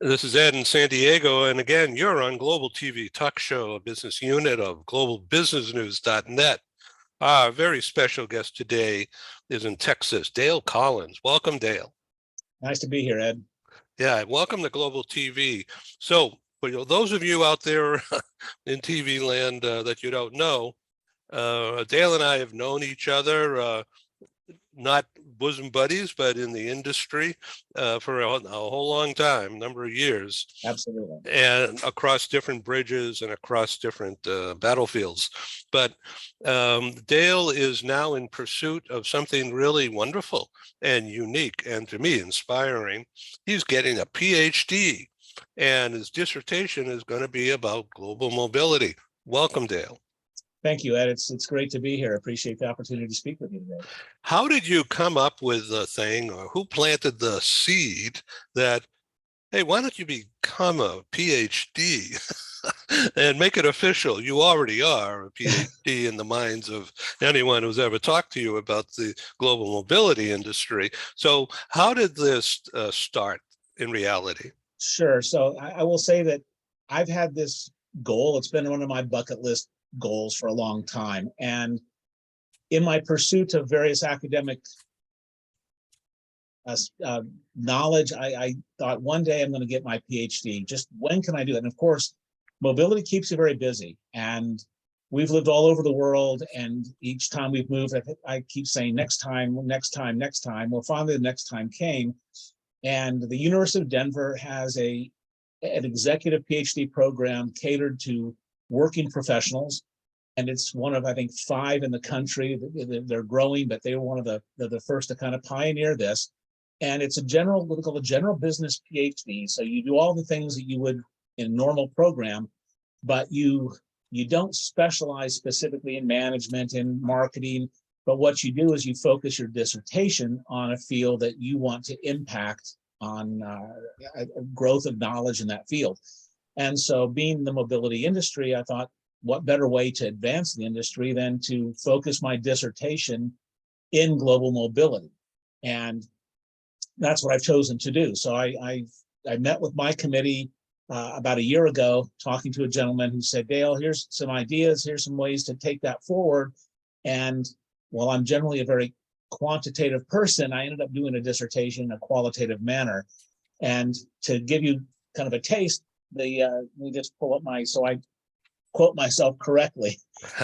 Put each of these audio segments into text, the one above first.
This is Ed in San Diego, and again, you're on Global TV Talk Show, a business unit of globalbusinessnews.net. Our very special guest today is in Texas, Dale Collins. Welcome, Dale. Nice to be here, Ed. Yeah, welcome to Global TV. So, for those of you out there in TV land that you don't know, Dale and I have known each other not bosom buddies, but in the industry for a whole long time, number of years. Absolutely. And across different bridges and across different battlefields. But Dale is now in pursuit of something really wonderful and unique, and to me, inspiring. He's getting a PhD, and his dissertation is going to be about global mobility. Welcome, Dale. Thank you, Ed. It's great to be here. I appreciate the opportunity to speak with you today. How did you come up with the thing, or who planted the seed that, hey, why don't you become a PhD and make it official? You already are a PhD in the minds of anyone who's ever talked to you about the global mobility industry. So how did this start in reality? Sure. So I will say that I've had this goal. It's been one of my bucket list goals for a long time. And in my pursuit of various academic knowledge, I thought one day I'm going to get my PhD. Just when can I do it? And of course, mobility keeps you very busy. And we've lived all over the world. And each time we've moved, I keep saying next time, next time, next time. Well, finally, the next time came. And the University of Denver has an executive PhD program catered to working professionals. And it's one of, I think, 5 in the country. They're growing, but they were one of the first to kind of pioneer this. And it's what we call a general business PhD. So you do all the things that you would in a normal program, but you don't specialize specifically in management and marketing. But what you do is you focus your dissertation on a field that you want to impact on growth of knowledge in that field. And so being in the mobility industry, I thought, what better way to advance the industry than to focus my dissertation in global mobility? And that's what I've chosen to do. So I met with my committee about a year ago, talking to a gentleman who said, Dale, here's some ideas, here's some ways to take that forward. And while I'm generally a very quantitative person, I ended up doing a dissertation in a qualitative manner. And to give you kind of a taste, let me just pull up so I quote myself correctly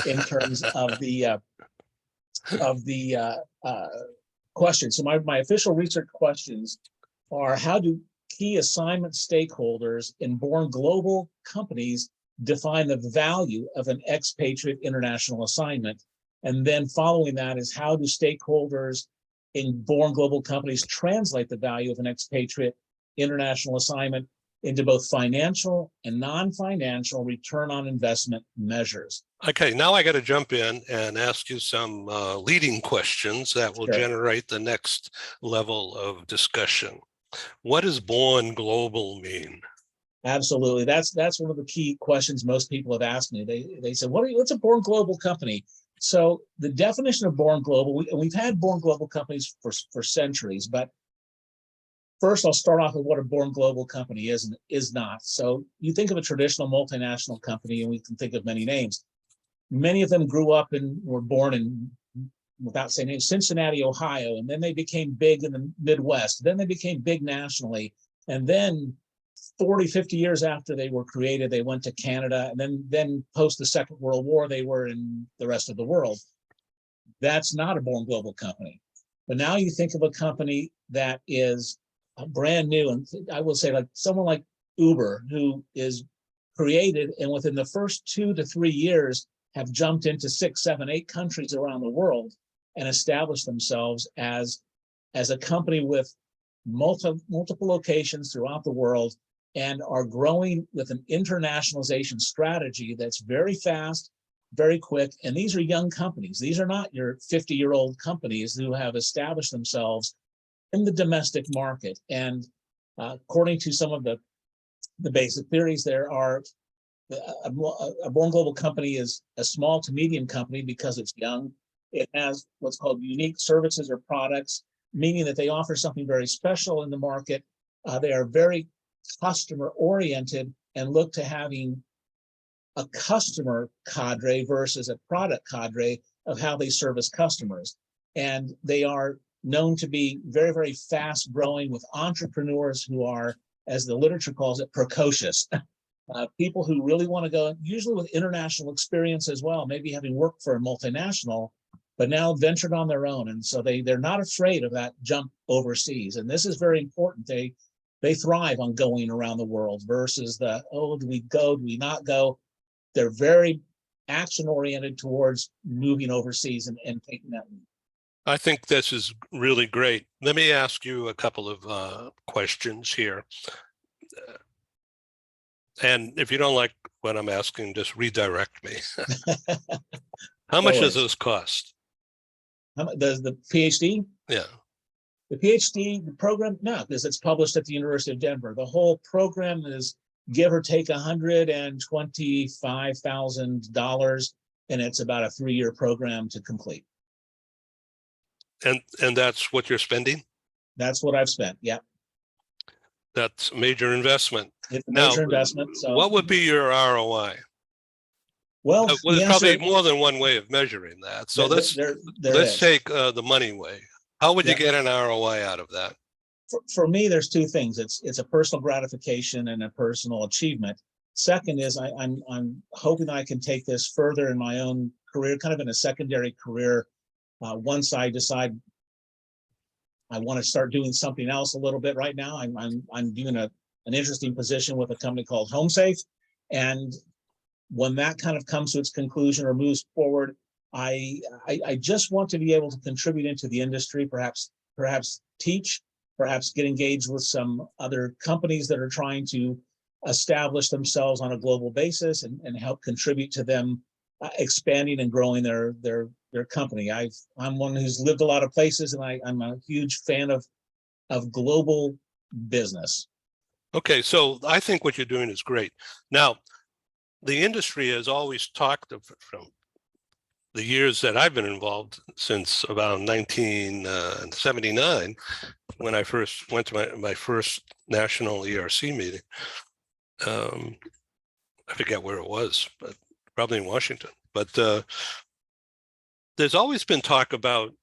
in terms of the questions. So my official research questions are: how do key assignment stakeholders in born global companies define the value of an expatriate international assignment? And then following that is, how do stakeholders in born global companies translate the value of an expatriate international assignment into both financial and non-financial return on investment measures? Okay, now I got to jump in and ask you some leading questions that will generate the next level of discussion. What does born global mean? Absolutely. That's one of the key questions most people have asked me. They said, what's a born global company? So the definition of born global, we've had born global companies for centuries, but first, I'll start off with what a born global company is and is not. So you think of a traditional multinational company, and we can think of many names. Many of them grew up and were born in, without saying names, Cincinnati, Ohio, and then they became big in the Midwest. Then they became big nationally. And then 40, 50 years after they were created, they went to Canada. And then post the Second World War, they were in the rest of the world. That's not a born global company. But now you think of a company that is brand new, and I will say, like someone like Uber, who is created and within the first 2 to 3 years have jumped into 6, 7, 8 countries around the world and established themselves as a company with multiple locations throughout the world, and are growing with an internationalization strategy that's very fast, very quick. And these are young companies. These are not your 50-year-old companies who have established themselves in the domestic market. And according to some of the basic theories, there are a born global company is a small to medium company because it's young. It has what's called unique services or products, meaning that they offer something very special in the market. They are very customer oriented and look to having a customer cadre versus a product cadre of how they service customers. And they are known to be very, very fast growing with entrepreneurs who are, as the literature calls it, precocious. People who really want to go, usually with international experience as well, maybe having worked for a multinational, but now ventured on their own. And so they're not afraid of that jump overseas. And this is very important. They thrive on going around the world versus the, oh, do we go, do we not go? They're very action oriented towards moving overseas and taking that lead. I think this is really great. Let me ask you a couple of questions here. And if you don't like what I'm asking, just redirect me. How much does this cost? Does the PhD? Yeah. The PhD program, no, because it's published at the University of Denver. The whole program is give or take $125,000, and it's about a 3-year program to complete. And that's what you're spending? That's what I've spent. Yeah. That's a major investment. It's a major investment. So what would be your ROI? Well, there's probably more than one way of measuring that. So let's take the money way. How would you get an ROI out of that? For me, there's two things. It's a personal gratification and a personal achievement. Second is I'm hoping I can take this further in my own career, kind of in a secondary career. Once I decide I want to start doing something else a little bit. Right now, I'm doing an interesting position with a company called HomeSafe, and when that kind of comes to its conclusion or moves forward, I just want to be able to contribute into the industry, perhaps teach, perhaps get engaged with some other companies that are trying to establish themselves on a global basis and help contribute to them expanding and growing their company. I'm one who's lived a lot of places, and I'm a huge fan of global business. Okay, so I think what you're doing is great. Now, the industry has always talked of, from the years that I've been involved, since about 1979, when I first went to my first national ERC meeting. I forget where it was, but probably in Washington. But there's always been talk about,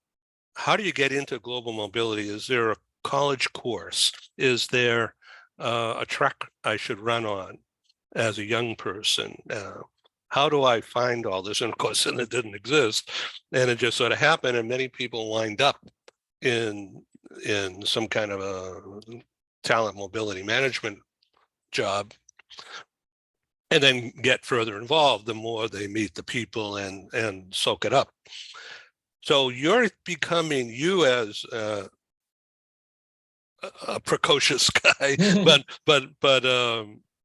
how do you get into global mobility? Is there a college course? Is there a track I should run on as a young person? How do I find all this? And of course, then it didn't exist, and it just sort of happened. And many people lined up in some kind of a talent mobility management job, and then get further involved the more they meet the people and soak it up. So you're becoming, you as a precocious guy, but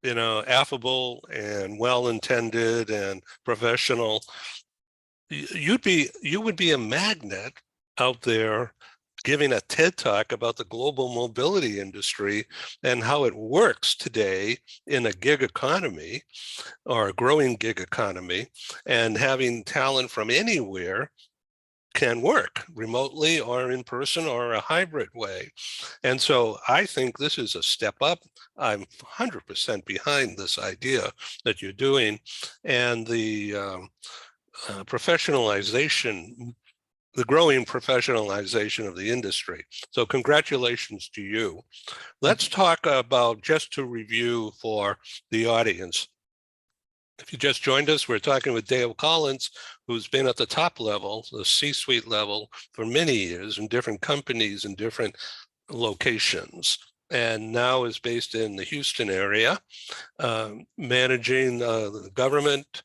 you know, affable and well-intended and professional. You would be a magnet out there giving a TED Talk about the global mobility industry and how it works today in a gig economy, or a growing gig economy, and having talent from anywhere can work remotely or in person or a hybrid way. And so I think this is a step up. I'm 100% behind this idea that you're doing, and the professionalization, the growing professionalization of the industry. So congratulations to you. Let's talk about, just to review for the audience, if you just joined us, we're talking with Dale Collins, who's been at the top level, the C-suite level, for many years in different companies in different locations, and now is based in the Houston area, managing the government,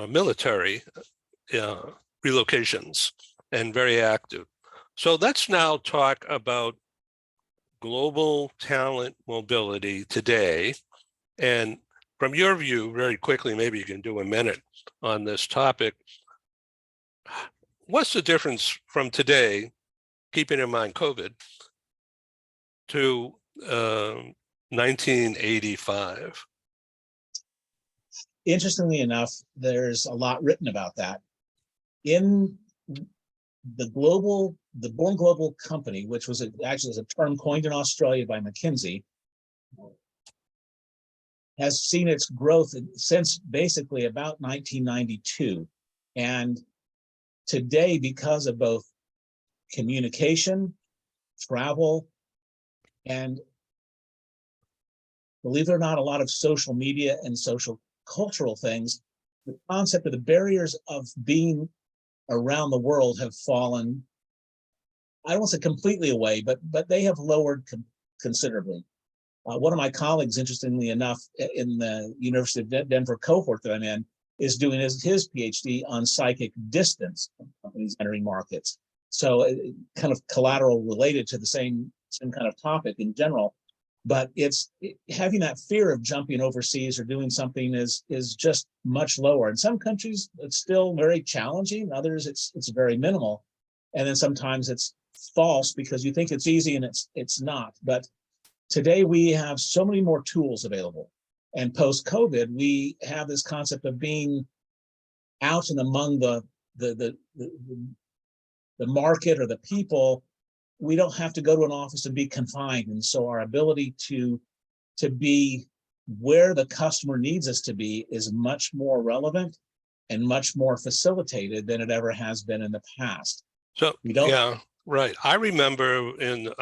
military relocations, and very active. So let's now talk about global talent mobility today. And from your view, very quickly, maybe you can do a minute on this topic. What's the difference from today, keeping in mind COVID, to 1985? Interestingly enough, there's a lot written about that. In the Born Global Company, which was actually a term coined in Australia by McKinsey, has seen its growth since basically about 1992. And today, because of both communication, travel, and believe it or not, a lot of social media and social cultural things, the concept of the barriers of being around the world have fallen, I won't say completely away, but they have lowered considerably. One of my colleagues, interestingly enough, in the University of Denver cohort that I'm in, is doing his PhD on psychic distance from companies entering markets. So kind of collateral related to the same kind of topic in general. But having that fear of jumping overseas or doing something is just much lower. In some countries, it's still very challenging. Others, it's very minimal. And then sometimes it's false because you think it's easy and it's not. But today we have so many more tools available. And post-COVID, we have this concept of being out and among the market or the people. We don't have to go to an office and be confined. And so our ability to be where the customer needs us to be is much more relevant and much more facilitated than it ever has been in the past. So, yeah, right. I remember in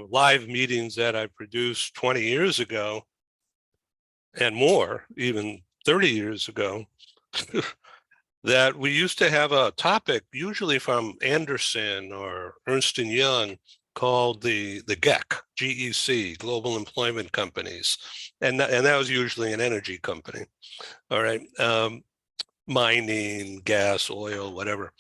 live meetings that I produced 20 years ago and more, even 30 years ago, that we used to have a topic, usually from Anderson or Ernst & Young, called the GEC, GEC, Global Employment Companies. And that was usually an energy company, all right? Mining, gas, oil, whatever.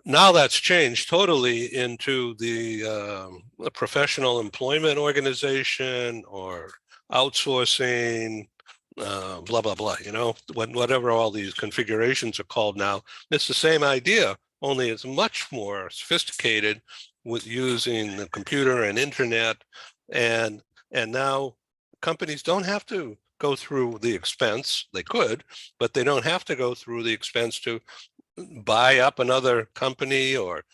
Now that's changed totally into the professional employment organization or outsourcing, blah, blah, blah, you know, whatever all these configurations are called now. It's the same idea, only it's much more sophisticated with using the computer and internet. And now companies don't have to go through the expense. They could, but they don't have to go through the expense to buy up another company or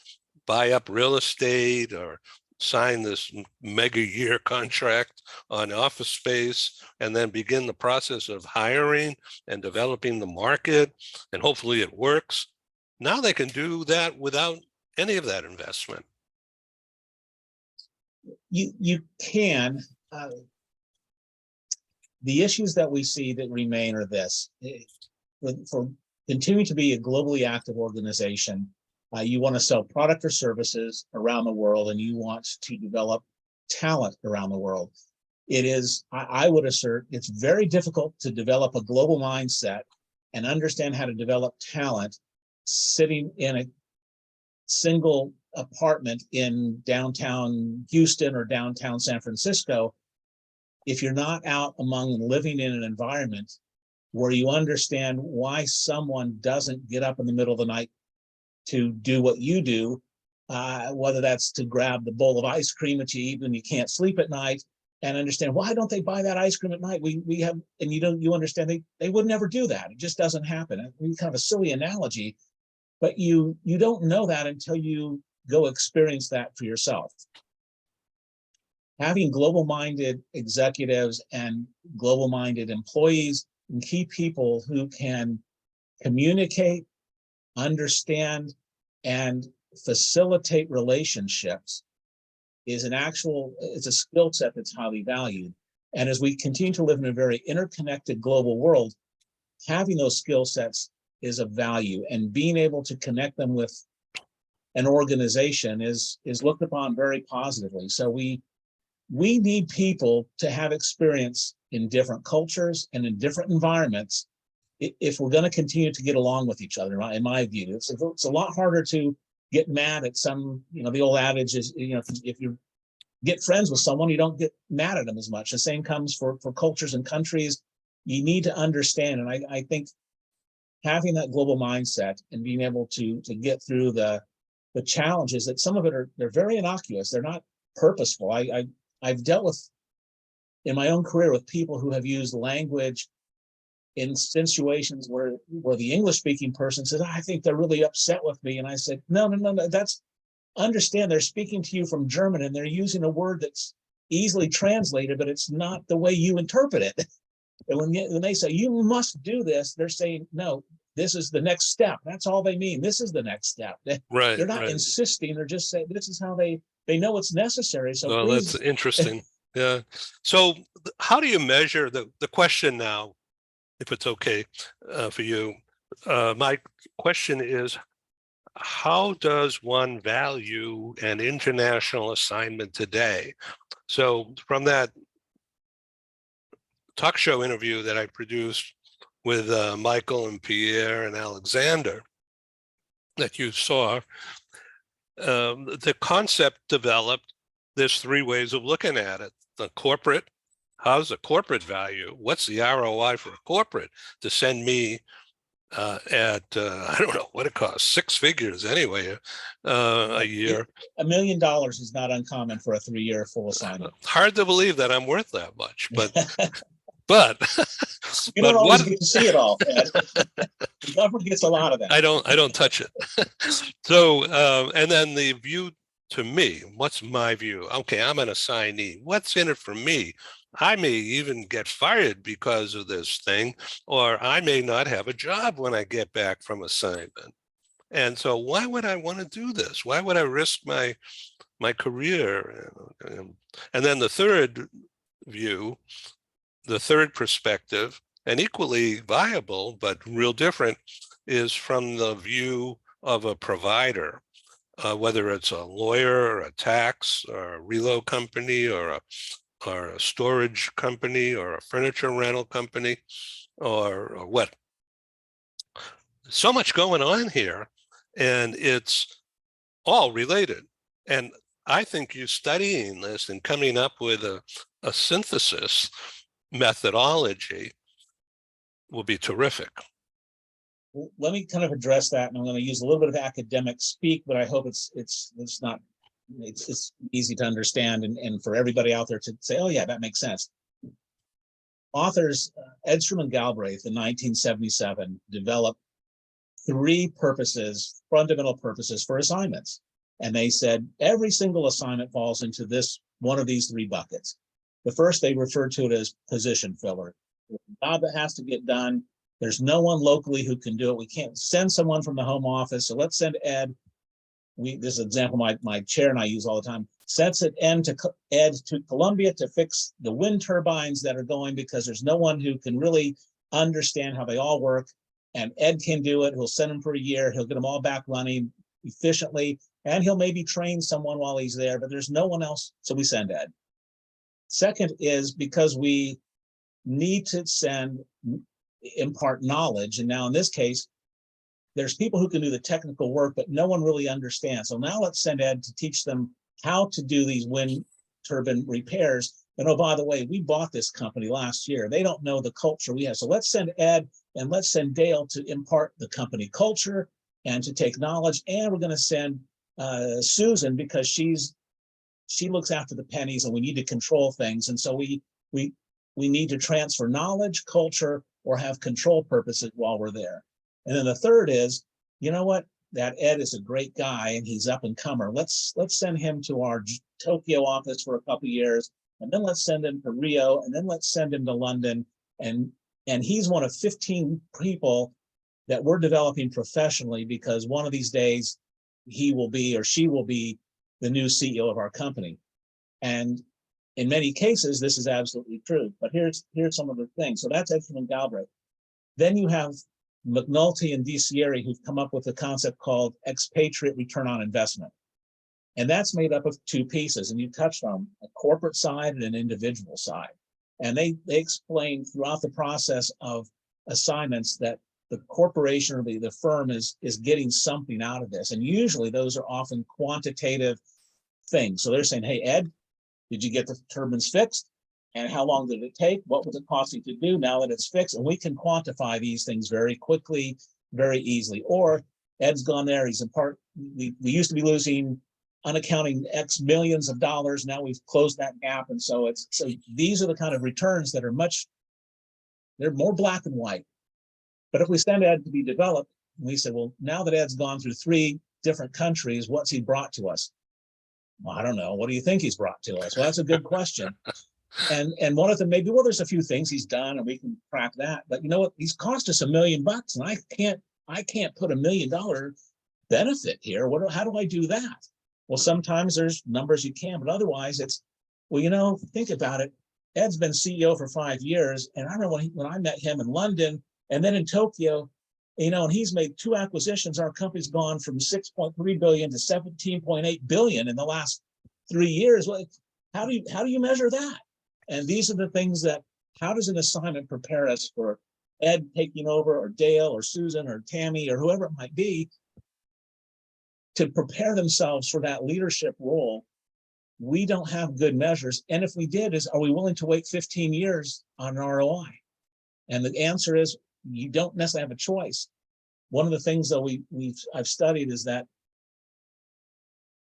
buy up real estate or sign this mega year contract on office space and then begin the process of hiring and developing the market, and hopefully it works. Now they can do that without any of that investment. You can. The issues that we see that remain are this. For continuing to be a globally active organization, you want to sell product or services around the world, and you want to develop talent around the world. It is, I would assert, it's very difficult to develop a global mindset and understand how to develop talent sitting in a single apartment in downtown Houston or downtown San Francisco if you're not out among living in an environment where you understand why someone doesn't get up in the middle of the night to do what you do, whether that's to grab the bowl of ice cream that you eat when you can't sleep at night, and understand why don't they buy that ice cream at night? We have, and you understand they would never do that. It just doesn't happen. It's kind of a silly analogy, but you don't know that until you go experience that for yourself. Having global-minded executives and global-minded employees and key people who can communicate, understand, and facilitate relationships is it's a skill set that's highly valued. And as we continue to live in a very interconnected global world, having those skill sets is of value, and being able to connect them with an organization is looked upon very positively. So we need people to have experience in different cultures and in different environments if we're going to continue to get along with each other. In my view, it's a lot harder to get mad at some, the old adage is, if you get friends with someone, you don't get mad at them as much. The same comes for cultures and countries. You need to understand. And I think having that global mindset and being able to get through the challenges, that some of it they're very innocuous. They're not purposeful. I've dealt with, in my own career, with people who have used language in situations where the English speaking person says, I think they're really upset with me. And I said, no, understand they're speaking to you from German and they're using a word that's easily translated, but it's not the way you interpret it. And when they say you must do this, they're saying, no, this is the next step. That's all they mean. This is the next step. Right, They're not right. insisting. They're just saying this is how they know it's necessary. So Well, that's please. interesting. Yeah. So how do you measure the question now, if it's okay for you? My question is, how does one value an international assignment today? So from that talk show interview that I produced with Michael and Pierre and Alexander that you saw, the concept developed. There's three ways of looking at it. The corporate, how's the corporate value? What's the ROI for a corporate to send me at, I don't know what it costs, six figures anyway, a year. $1 million is not uncommon for a 3-year full assignment. Hard to believe that I'm worth that much, but you don't always get to see it all, Ed. The government gets a lot of that. I don't touch it. So, and then the view to me, what's my view? Okay, I'm an assignee. What's in it for me? I may even get fired because of this thing, or I may not have a job when I get back from assignment. And so why would I want to do this? Why would I risk my career? And then the third view, the third perspective, and equally viable, but real different, is from the view of a provider, whether it's a lawyer or a tax or a relo company or a storage company or a furniture rental company or what. So much going on here, and it's all related. And I think you studying this and coming up with a synthesis methodology will be terrific. Let me kind of address that, and I'm going to use a little bit of academic speak, but I hope it's not it's easy to understand and for everybody out there to say, oh yeah, that makes sense. Authors Edstrom and Galbraith in 1977 developed 3 fundamental purposes for assignments. And they said every single assignment falls into this one of these 3 buckets. The first, they referred to it as position filler. There's a job that has to get done. There's no one locally who can do it. We can't send someone from the home office. So let's send Ed. This is an example my chair and I use all the time. Sends it Ed to Columbia to fix the wind turbines that are going, because there's no one who can really understand how they all work. And Ed can do it. He'll send them for a year. He'll get them all back running efficiently. And he'll maybe train someone while he's there, but there's no one else. So we send Ed. Second is because we need to impart knowledge. And now in this case, there's people who can do the technical work, but no one really understands. So now let's send Ed to teach them how to do these wind turbine repairs. And oh, by the way, we bought this company last year. They don't know the culture we have. So let's send Ed and let's send Dale to impart the company culture and to take knowledge. And we're going to send Susan, because she looks after the pennies and we need to control things. And so we need to transfer knowledge, culture, or have control purposes while we're there. And then the third is, you know what? That Ed is a great guy and he's up and comer. Let's send him to our Tokyo office for a couple of years, and then let's send him to Rio, and then let's send him to London. And he's one of 15 people that we're developing professionally, because one of these days he will be or she will be the new CEO of our company. And in many cases, this is absolutely true. But here's some of the things. So that's Edstrom and Galbraith. Then you have McNulty and DiCieri, who've come up with a concept called expatriate return on investment. And that's made up of 2 pieces. And you touched on a corporate side and an individual side. And they explain throughout the process of assignments that the corporation or the firm is getting something out of this. And usually those are often quantitative things. So they're saying, hey, Ed, did you get the turbines fixed? And how long did it take? What was it costing to do now that it's fixed? And we can quantify these things very quickly, very easily. Or Ed's gone there. He's in part, we used to be losing unaccounting X millions of dollars. Now we've closed that gap. And so these are the kind of returns that are they're more black and white. But if we send Ed to be developed, we say, well, now that Ed's gone through 3 different countries, what's he brought to us? Well, I don't know. What do you think he's brought to us? Well, that's a good question. And one of them maybe, well, there's a few things he's done and we can crack that. But you know what? He's cost us $1 million and I can't put $1 million benefit here. How do I do that? Well, sometimes there's numbers you can, but otherwise it's, well, think about it. Ed's been CEO for 5 years. And I remember when I met him in London and then in Tokyo, and he's made 2 acquisitions. Our company's gone from 6.3 billion to 17.8 billion in the last 3 years. Well, how do you measure that? And these are the things that, how does an assignment prepare us for Ed taking over, or Dale or Susan or Tammy or whoever it might be, to prepare themselves for that leadership role? We don't have good measures. And if we did, are we willing to wait 15 years on an ROI? And the answer is, you don't necessarily have a choice. One of the things though I've studied is that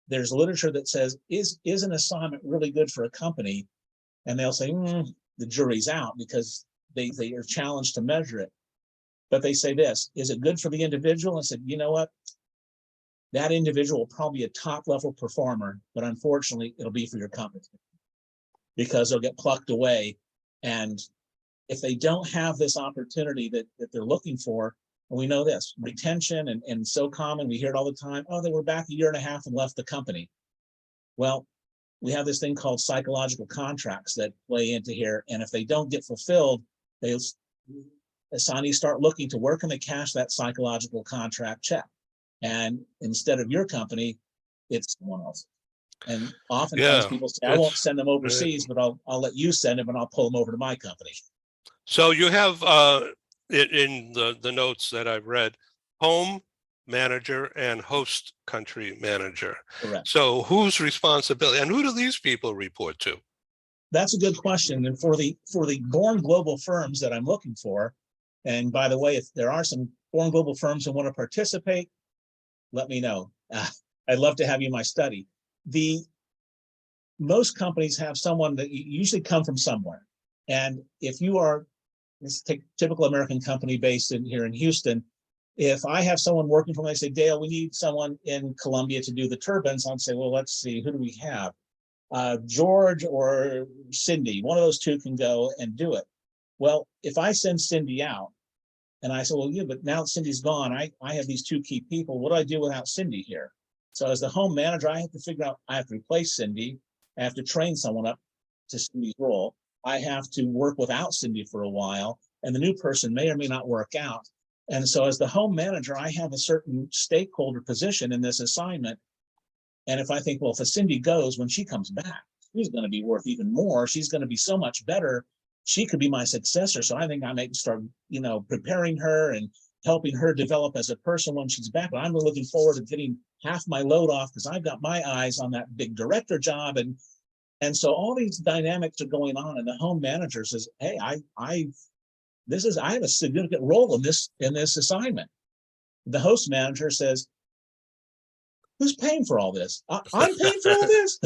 there's literature that says, is an assignment really good for a company? And they'll say, the jury's out, because they are challenged to measure it. But they say this, is it good for the individual? And said, you know what? That individual will probably be a top level performer, but unfortunately it'll be for your company, because they'll get plucked away. And if they don't have this opportunity that they're looking for, and we know this, retention and so common, we hear it all the time, oh, they were back 1.5 years and left the company. Well, we have this thing called psychological contracts that play into here. And if they don't get fulfilled, assignees start looking to where can they cash that psychological contract check. And instead of your company, it's someone else. And oftentimes people say, I won't send them overseas, but I'll let you send them and I'll pull them over to my company. So you have in the notes that I've read, home manager and host country manager. Correct. So whose responsibility, and who do these people report to? That's a good question. And for the born global firms that I'm looking for, and by the way, if there are some born global firms that want to participate, let me know. I'd love to have you in my study. Most companies have someone that usually come from somewhere. And if you are, let's take typical American company based here in Houston, if I have someone working for me, I say, Dale, we need someone in Colombia to do the turbines. I'd say, well, let's see, who do we have? George or Cindy, one of those two can go and do it. Well, if I send Cindy out and I say, well, yeah, but now Cindy's gone, I have these 2 key people. What do I do without Cindy here? So as the home manager, I have to figure out, I have to replace Cindy. I have to train someone up to Cindy's role. I have to work without Cindy for a while, and the new person may or may not work out. And so as the home manager, I have a certain stakeholder position in this assignment. And if I think, well, if a Cindy goes, when she comes back, she's going to be worth even more. She's going to be so much better. She could be my successor. So I think I may start, preparing her and helping her develop as a person when she's back. But I'm really looking forward to getting half my load off, because I've got my eyes on that big director job. And so all these dynamics are going on, and the home manager says, hey, I have a significant role in this assignment. The host manager says, who's paying for all this? I'm paying for all this?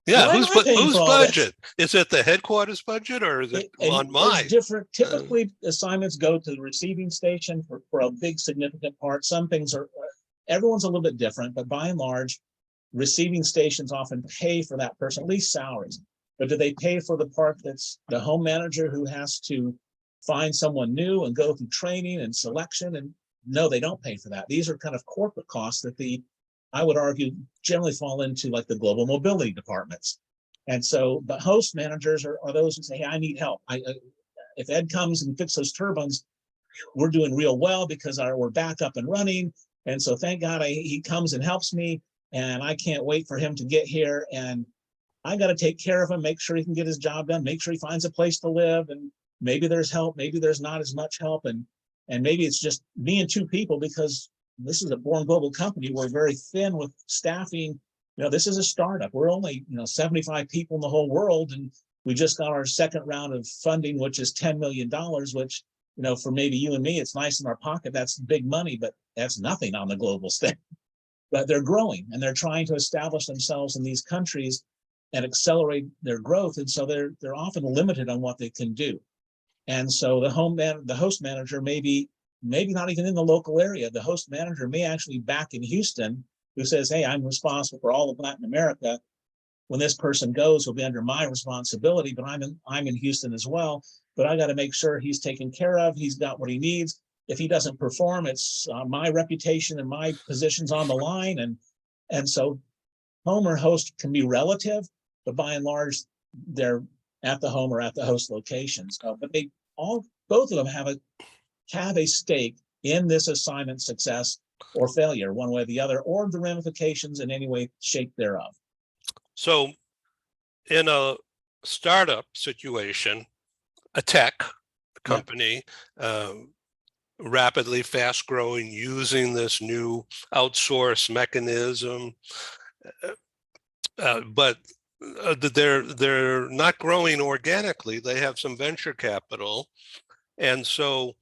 Yeah, whose budget? Is it the headquarters budget, or is it on mine? Different. Typically, assignments go to the receiving station for a big significant part. Some things are, everyone's a little bit different, but by and large, receiving stations often pay for that person, at least salaries. But do they pay for the part that's the home manager who has to find someone new and go through training and selection? And no, they don't pay for that. These are kind of corporate costs that I would argue, generally fall into like the global mobility departments. And so the host managers are those who say, hey, I need help. If Ed comes and fixes those turbines, we're doing real well because we're back up and running. And so thank God he comes and helps me, and I can't wait for him to get here. And I got to take care of him, make sure he can get his job done, make sure he finds a place to live. And maybe there's help, maybe there's not as much help. And maybe it's just me and 2 people, because this is a born global company. We're very thin with staffing. This is a startup. We're only, 75 people in the whole world. And we just got our second round of funding, which is $10 million, which, for maybe you and me, it's nice in our pocket. That's big money, but that's nothing on the global stage. But they're growing, and they're trying to establish themselves in these countries and accelerate their growth. And so they're often limited on what they can do. And so the host manager maybe not even in the local area. The host manager may actually be back in Houston, who says, hey, I'm responsible for all of Latin America. when this person goes, will be under my responsibility, but I'm in Houston as well. But I got to make sure he's taken care of. He's got what he needs. If he doesn't perform, it's my reputation and my position's on the line. And so home or host can be relative, but by and large, they're at the home or at the host location. So, but both of them have a stake in this assignment success or failure, one way or the other, or the ramifications in any way, shape thereof. So in a startup situation, a tech company, rapidly fast growing, using this new outsource mechanism, but they're not growing organically. They have some venture capital. And so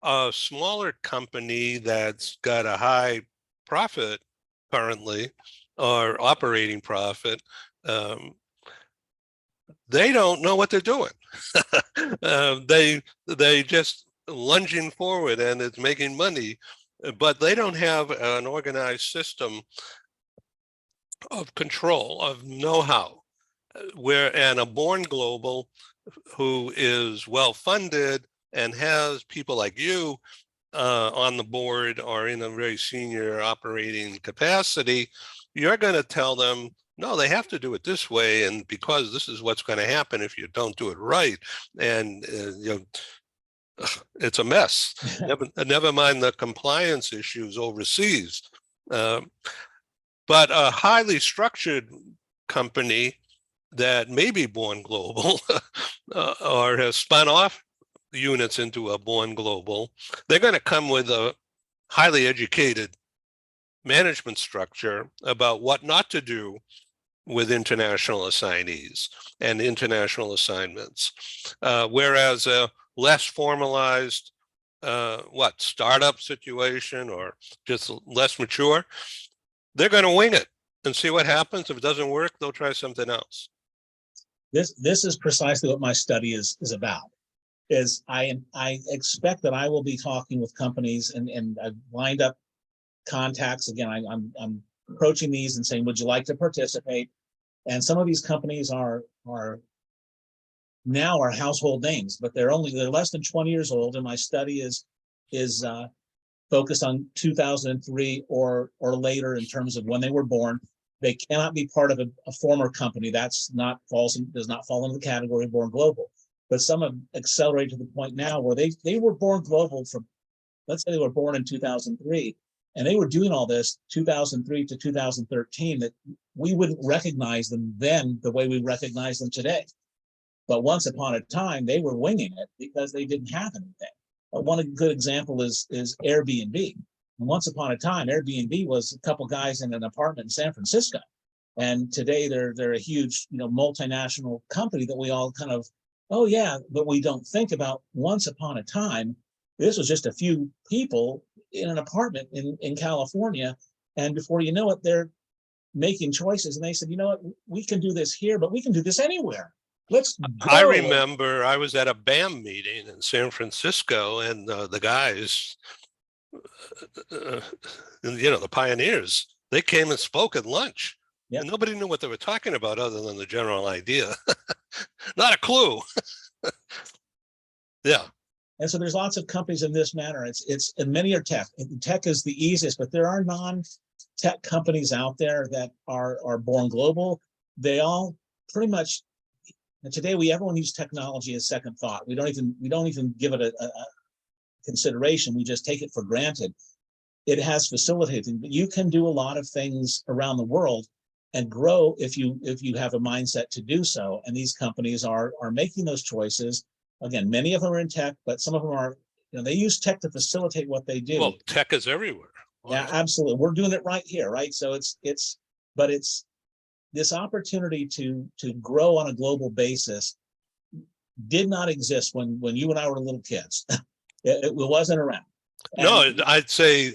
a smaller company that's got a high profit currently, or operating profit, they don't know what they're doing. They just lunging forward and it's making money, but they don't have an organized system of control, of know-how. And a born global who is well funded and has people like you on the board or in a very senior operating capacity, you're going to tell them, no, they have to do it this way, and because this is what's going to happen if you don't do it right, and it's a mess. Never mind the compliance issues overseas. But a highly structured company that may be born global or has spun off units into a born global, they're going to come with a highly educated management structure about what not to do with international assignees and international assignments. Whereas a less formalized, startup situation or just less mature, they're going to wing it and see what happens. If it doesn't work, they'll try something else. This is precisely what my study is about. Is I expect that I will be talking with companies, and I've lined up contacts. Again, I'm approaching these and saying, would you like to participate? And some of these companies are now household names, but they're less than 20 years old. And my study is focused on 2003 or later in terms of when they were born. They cannot be part of a former company. Does not fall into the category of born global. But some have accelerated to the point now where they were born global from, let's say they were born in 2003, and they were doing all this 2003 to 2013, that we wouldn't recognize them then the way we recognize them today. But once upon a time, they were winging it because they didn't have anything. One good example is Airbnb. And once upon a time, Airbnb was a couple guys in an apartment in San Francisco. And today they're a huge, multinational company that we all kind of, oh yeah, but we don't think about once upon a time, this was just a few people in an apartment in California. And before you know it, they're making choices. And they said, you know what, we can do this here, but we can do this anywhere. Let's go. I remember I was at a BAM meeting in San Francisco, and the guys, the pioneers, they came and spoke at lunch. Yep. And nobody knew what they were talking about other than the general idea. Not a clue. Yeah. And so there's lots of companies in this manner. And many are tech. Tech is the easiest, but there are non-tech companies out there that are born global. They all pretty much, and today everyone uses technology as second thought. We don't even give it a consideration. We just take it for granted. It has facilitated, but you can do a lot of things around the world and grow if you have a mindset to do so. And these companies are making those choices. Again, many of them are in tech, but some of them are, they use tech to facilitate what they do. Well, tech is everywhere. Yeah, absolutely. We're doing it right here, right? So it's this opportunity to grow on a global basis did not exist when you and I were little kids. It wasn't around. No, I'd say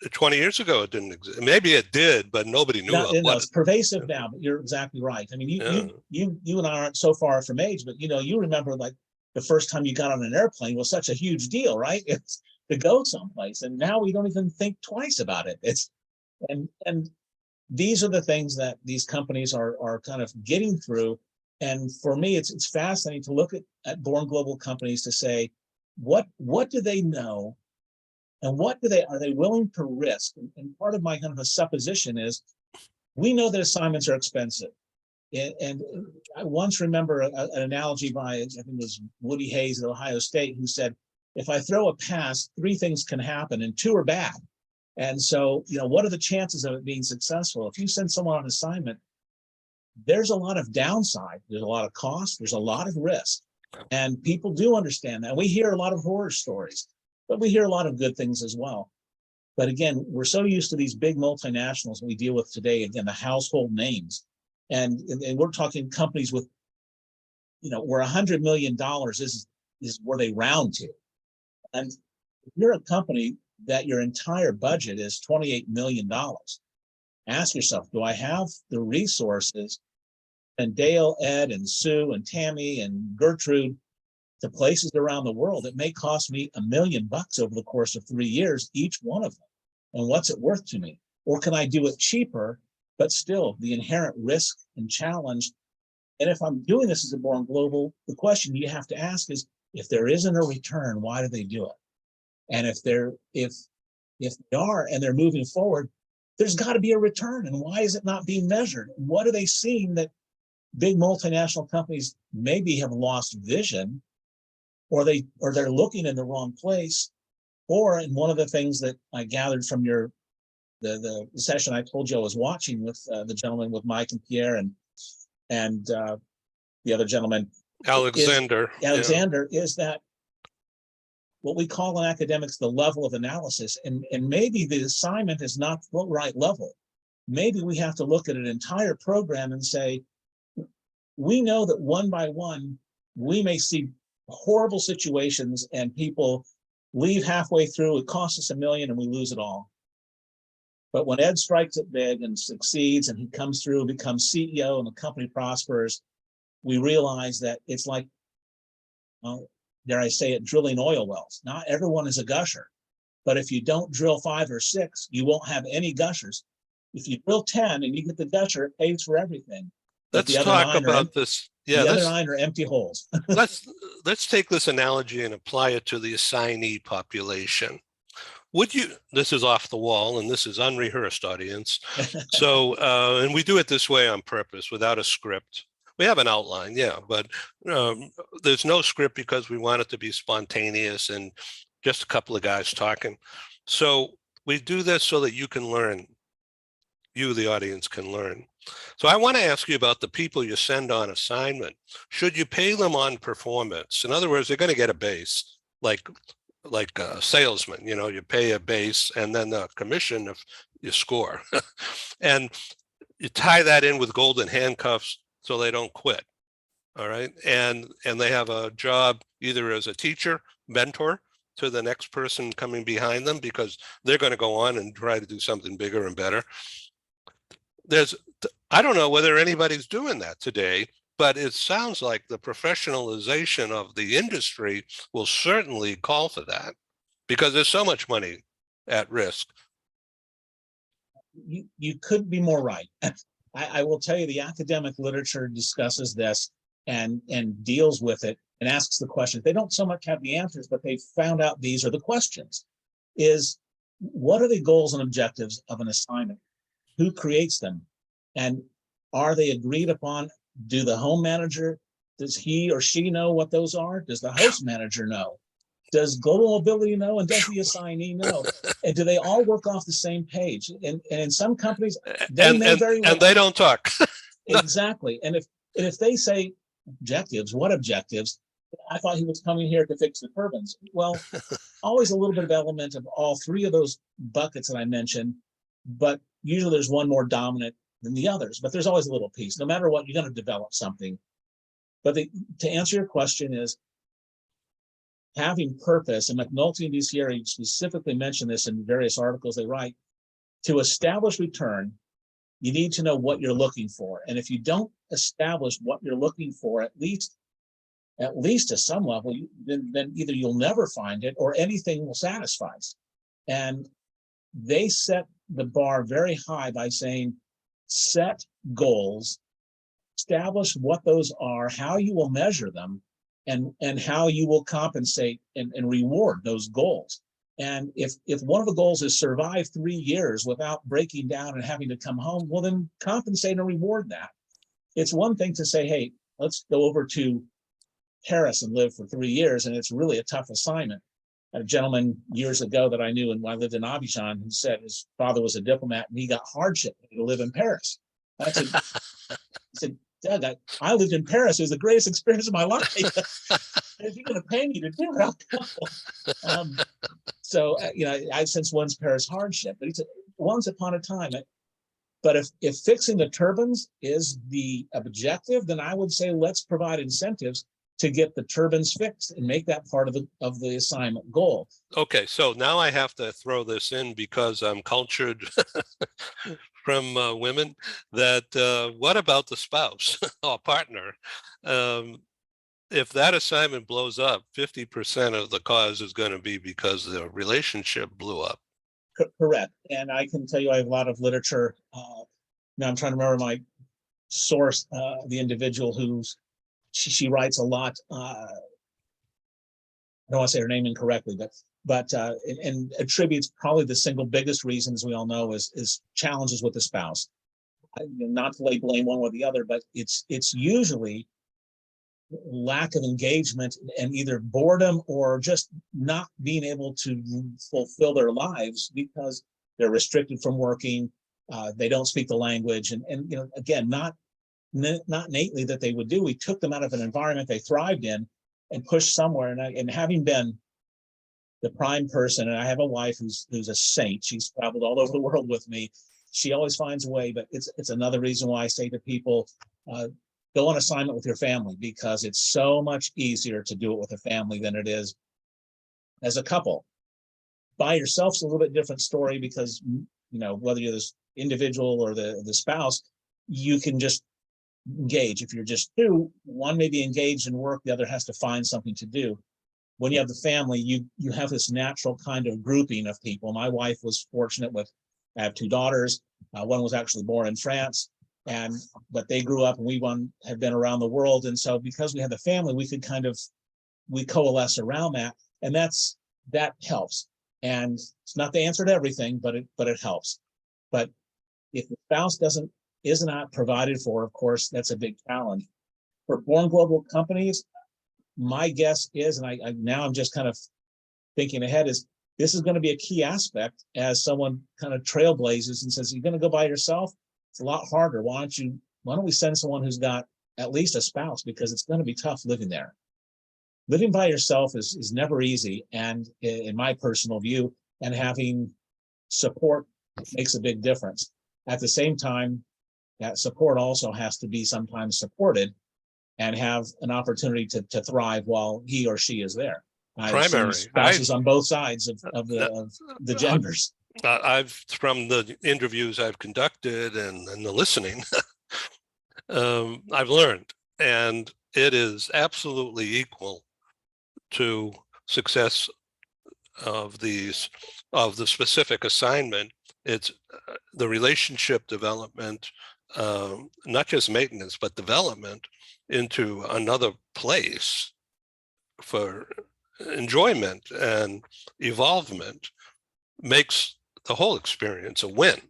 20 years ago it didn't exist. Maybe it did, but nobody knew it. It's pervasive now, but you're exactly right. I mean, you and I aren't so far from age, but you remember like the first time you got on an airplane was such a huge deal, right? It's to go someplace, and now we don't even think twice about it. And these are the things that these companies are kind of getting through. And for me, it's fascinating to look at born global companies to say, what do they know, and what are they willing to risk? And part of my kind of a supposition is, we know that assignments are expensive. And I once remember an analogy by, I think it was Woody Hayes at Ohio State, who said, if I throw a pass, three things can happen and two are bad. And so, what are the chances of it being successful? If you send someone on assignment, there's a lot of downside. There's a lot of cost. There's a lot of risk. And people do understand that. We hear a lot of horror stories, but we hear a lot of good things as well. But again, we're so used to these big multinationals we deal with today, again, the household names. And we're talking companies with, where $100 million is where they round to. And if you're a company that your entire budget is $28 million, ask yourself, do I have the resources, and Dale, Ed, and Sue, and Tammy, and Gertrude, to places around the world? It may cost me $1 million over the course of 3 years, each one of them. And what's it worth to me? Or can I do it cheaper, but still the inherent risk and challenge? And if I'm doing this as a born global, the question you have to ask is, if there isn't a return, why do they do it? And if they are and they're moving forward, there's got to be a return. And why is it not being measured? What are they seeing that big multinational companies maybe have lost vision, or they're looking in the wrong place? Or, and one of the things that I gathered from the session I told you I was watching with the gentleman, with Mike and Pierre, and the other gentleman, Alexander, is that what we call in academics the level of analysis, and maybe the assignment is not the right level. Maybe we have to look at an entire program and say, we know that one by one, we may see horrible situations and people leave halfway through, it costs us $1 million and we lose it all. But when Ed strikes it big and succeeds, and he comes through and becomes CEO and the company prospers, we realize that it's like, well, dare I say it, drilling oil wells. Not everyone is a gusher, but if you don't drill 5 or 6, you won't have any gushers. If you drill 10 and you get the gusher, it pays for everything. Let's talk about this. Yeah, the other 9 are empty holes. let's take this analogy and apply it to the assignee population. Would you, this is off the wall and this is unrehearsed, audience. So, and we do it this way on purpose, without a script. We have an outline, yeah, but there's no script because we want it to be spontaneous and just a couple of guys talking. So we do this so that you can learn. You, the audience, can learn. So I want to ask you about the people you send on assignment. Should you pay them on performance? In other words, they're going to get a base, like a salesman, you pay a base and then a commission if you score. And you tie that in with golden handcuffs so they don't quit. All right. And they have a job either as a teacher, mentor to the next person coming behind them, because they're going to go on and try to do something bigger and better. I don't know whether anybody's doing that today, but it sounds like the professionalization of the industry will certainly call for that, because there's so much money at risk. You couldn't be more right. I will tell you, the academic literature discusses this and deals with it and asks the question. They don't so much have the answers, but they found out these are the questions. Is, what are the goals and objectives of an assignment? Who creates them? And are they agreed upon? Do the home manager, does he or she know what those are? Does the host manager know? Does global mobility know? And does the assignee know? And do they all work off the same page? And in some companies, they may very well. And they don't talk. Exactly. And if they say objectives, what objectives? I thought he was coming here to fix the turbines. Well, always a little bit of element of all 3 of those buckets that I mentioned, but usually there's one more dominant than the others, but there's always a little piece. No matter what, you're going to develop something. But to answer your question is, having purpose, and McNulty and DiCieri specifically mention this in various articles they write, to establish return, you need to know what you're looking for. And if you don't establish what you're looking for, at least to some level, then either you'll never find it or anything will satisfy. And they set the bar very high by saying, set goals, establish what those are, how you will measure them, and how you will compensate and reward those goals. And if one of the goals is survive 3 years without breaking down and having to come home, well, then compensate and reward that. It's one thing to say, hey, let's go over to Paris and live for 3 years, and it's really a tough assignment. A gentleman years ago that I knew, and I lived in Abidjan, who said his father was a diplomat and he got hardship to live in Paris. I said, Doug, I lived in Paris. It was the greatest experience of my life. If you're going to pay me to do it, I'll go. I've since one's Paris hardship, but he said, once upon a time. But if fixing the turbines is the objective, then I would say let's provide incentives to get the turbines fixed and make that part of the assignment goal. Okay, so now I have to throw this in because I'm cultured from women. That what about the spouse or partner? If that assignment blows up, 50% of the cause is going to be because the relationship blew up. Correct. And I can tell you I have a lot of literature. Now I'm trying to remember my source, the individual who's she writes a lot. I don't want to say her name incorrectly, but and attributes probably the single biggest reason, as we all know, is challenges with the spouse. Not to lay blame one or the other, but it's usually lack of engagement and either boredom or just not being able to fulfill their lives because they're restricted from working. They don't speak the language, and again, not innately that they would do. We took them out of an environment they thrived in and pushed somewhere. And having been the prime person, and I have a wife who's a saint. She's traveled all over the world with me. She always finds a way, but it's another reason why I say to people, go on assignment with your family, because it's so much easier to do it with a family than it is as a couple. By yourself's a little bit different story because, whether you're this individual or the spouse, you can just engage. If you're just two, one may be engaged in work, the other has to find something to do. When you have the family, you have this natural kind of grouping of people. My wife was fortunate I have 2 daughters. One was actually born in France, but they grew up, and we have been around the world. And so because we had the family, we could we coalesce around that, and that helps. And it's not the answer to everything, but it helps. But if the spouse is not provided for, of course, that's a big challenge. For Born Global companies, my guess is, and now I'm just kind of thinking ahead, is this is going to be a key aspect as someone kind of trailblazes and says, you're going to go by yourself? It's a lot harder. Why don't we send someone who's got at least a spouse, because it's going to be tough living there. Living by yourself is never easy. And in my personal view, and having support makes a big difference. At the same time, that support also has to be sometimes supported and have an opportunity to thrive while he or she is there. Primary spouses on both sides of the genders. From the interviews I've conducted and the listening, I've learned, and it is absolutely equal to success of the specific assignment. It's the relationship development, not just maintenance, but development into another place for enjoyment and evolvement makes the whole experience a win.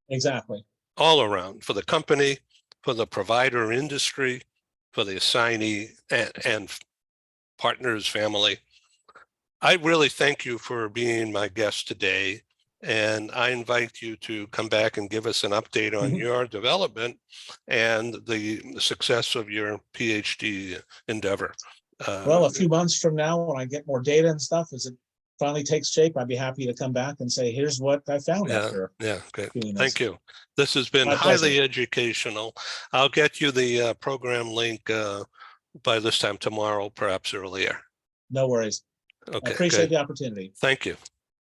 Exactly. All around, for the company, for the provider industry, for the assignee and partners, family. I really thank you for being my guest today. And I invite you to come back and give us an update on your development and the success of your PhD endeavor. Well, a few months from now, when I get more data and stuff, as it finally takes shape, I'd be happy to come back and say, here's what I found after. Yeah, okay. Thank you. This has been My highly pleasure. educational. I'll get you the program link by this time tomorrow, perhaps earlier. No worries. Okay, I appreciate good. The opportunity. Thank you.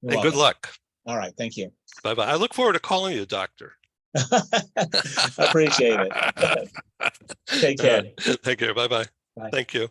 You're And welcome. good luck. All right. Thank you. Bye-bye. I look forward to calling you, doctor. Appreciate it. Take care. Take care. Bye-bye. Bye. Thank you.